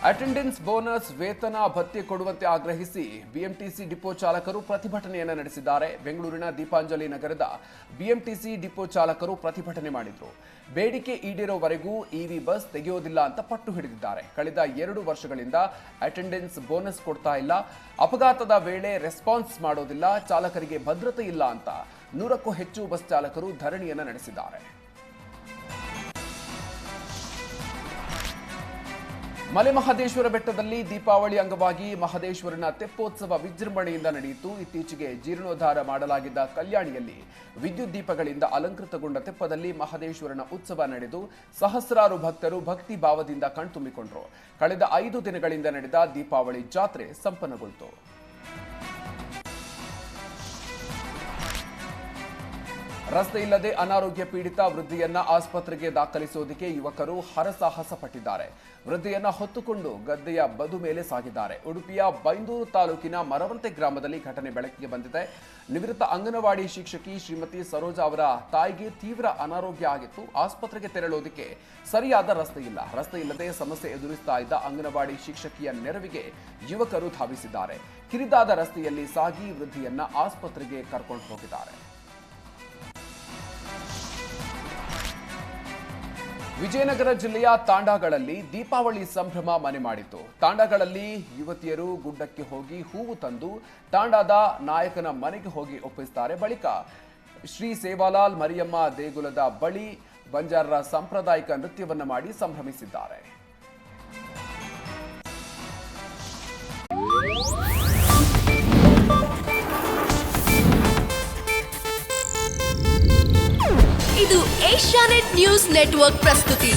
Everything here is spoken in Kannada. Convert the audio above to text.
ಅಟೆಂಡೆನ್ಸ್ ಬೋನಸ್ ವೇತನ ಭತ್ಯೆ ಕೊಡುವಂತೆ ಆಗ್ರಹಿಸಿ ಬಿಎಂಟಿಸಿ ಡಿಪೋ ಚಾಲಕರು ಪ್ರತಿಭಟನೆಯನ್ನು ನಡೆಸಿದ್ದಾರೆ. ಬೆಂಗಳೂರಿನ ದೀಪಾಂಜಲಿ ನಗರದ ಬಿಎಂಟಿಸಿ ಡಿಪೋ ಚಾಲಕರು ಪ್ರತಿಭಟನೆ ಮಾಡಿದ್ರು. ಬೇಡಿಕೆ ಈಡೇರೋವರೆಗೂ ಇವಿ ಬಸ್ ತೆಗೆಯೋದಿಲ್ಲ ಅಂತ ಪಟ್ಟು ಹಿಡಿದಿದ್ದಾರೆ. ಕಳೆದ 2 ವರ್ಷಗಳಿಂದ ಅಟೆಂಡೆನ್ಸ್ ಬೋನಸ್ ಕೊಡ್ತಾ ಇಲ್ಲ, ಅಪಘಾತದ ವೇಳೆ ರೆಸ್ಪಾನ್ಸ್ ಮಾಡೋದಿಲ್ಲ, ಚಾಲಕರಿಗೆ ಭದ್ರತೆ ಇಲ್ಲ ಅಂತ 100ಕ್ಕೂ ಹೆಚ್ಚು ಬಸ್ ಚಾಲಕರು ಧರಣಿಯನ್ನು ನಡೆಸಿದ್ದಾರೆ. ಮಲೆಮಹದೇಶ್ವರ ಬೆಟ್ಟದಲ್ಲಿ ದೀಪಾವಳಿ ಅಂಗವಾಗಿ ಮಹದೇಶ್ವರನ ತೆಪ್ಪೋತ್ಸವ ವಿಜೃಂಭಣೆಯಿಂದ ನಡೆಯಿತು. ಇತ್ತೀಚೆಗೆ ಜೀರ್ಣೋದ್ಧಾರ ಮಾಡಲಾಗಿದ್ದ ಕಲ್ಯಾಣಿಯಲ್ಲಿ ವಿದ್ಯುತ್ ದೀಪಗಳಿಂದ ಅಲಂಕೃತಗೊಂಡ ತೆಪ್ಪದಲ್ಲಿ ಮಹದೇಶ್ವರನ ಉತ್ಸವ ನಡೆದು ಸಹಸ್ರಾರು ಭಕ್ತರು ಭಕ್ತಿ ಭಾವದಿಂದ ಕಣ್ತುಂಬಿಕೊಂಡರು. ಕಳೆದ 5 ದಿನಗಳಿಂದ ನಡೆದ ದೀಪಾವಳಿ ಜಾತ್ರೆ ಸಂಪನ್ನಗೊಂಡಿತು. ರಸ್ತೆ ಇಲ್ಲದೆ ಅನಾರೋಗ್ಯ ಪೀಡಿತ ವೃದ್ಧೆಯನ್ನ ಆಸ್ಪತ್ರೆಗೆ ದಾಖಲಿಸುವುದಕ್ಕೆ ಯುವಕರು ಹರಸಾಹಸ ಪಟ್ಟಿದ್ದಾರೆ. ವೃದ್ಧೆಯನ್ನ ಹೊತ್ತುಕೊಂಡು ಗದ್ದೆಯ ಬದು ಮೇಲೆ ಸಾಗಿದ್ದಾರೆ. ಉಡುಪಿಯ ಬೈಂದೂರು ತಾಲೂಕಿನ ಮರವಂತೆ ಗ್ರಾಮದಲ್ಲಿ ಘಟನೆ ಬೆಳಕಿಗೆ ಬಂದಿದೆ. ನಿವೃತ್ತ ಅಂಗನವಾಡಿ ಶಿಕ್ಷಕಿ ಶ್ರೀಮತಿ ಸರೋಜಾ ಅವರ ತಾಯಿಗೆ ತೀವ್ರ ಅನಾರೋಗ್ಯ ಆಗಿತ್ತು. ಆಸ್ಪತ್ರೆಗೆ ತೆರಳುವುದಕ್ಕೆ ಸರಿಯಾದ ರಸ್ತೆ ಇಲ್ಲ. ರಸ್ತೆ ಇಲ್ಲದೆ ಸಮಸ್ಯೆ ಎದುರಿಸ್ತಾ ಇದ್ದ ಅಂಗನವಾಡಿ ಶಿಕ್ಷಕಿಯ ನೆರವಿಗೆ ಯುವಕರು ಧಾವಿಸಿದ್ದಾರೆ. ಕಿರಿದಾದ ರಸ್ತೆಯಲ್ಲಿ ಸಾಗಿ ವೃದ್ಧೆಯನ್ನ ಆಸ್ಪತ್ರೆಗೆ ಕರ್ಕೊಂಡು ಹೋಗಿದ್ದಾರೆ. ವಿಜಯನಗರ ಜಿಲ್ಲೆಯ ತಾಂಡಾಗಳಲ್ಲಿ ದೀಪಾವಳಿ ಸಂಭ್ರಮ ಮನೆ ಮಾಡಿತು. ತಾಂಡಾಗಳಲ್ಲಿ ಯುವತಿಯರು ಗುಡ್ಡಕ್ಕೆ ಹೋಗಿ ಹೂವು ತಂದು ತಾಂಡಾದ ನಾಯಕನ ಮನೆಗೆ ಹೋಗಿ ಒಪ್ಪಿಸುತ್ತಾರೆ. ಬಳಿಕ ಶ್ರೀ ಸೇವಾಲಾಲ್ ಮರಿಯಮ್ಮ ದೇಗುಲದ ಬಳಿ ಬಂಜಾರರ ಸಾಂಪ್ರದಾಯಿಕ ನೃತ್ಯವನ್ನು ಮಾಡಿ ಸಂಭ್ರಮಿಸಿದ್ದಾರೆ. ಇದು ಏಷ್ಯಾನೆಟ್ ನ್ಯೂಸ್ ನೆಟ್ವರ್ಕ್ ಪ್ರಸ್ತುತಿ.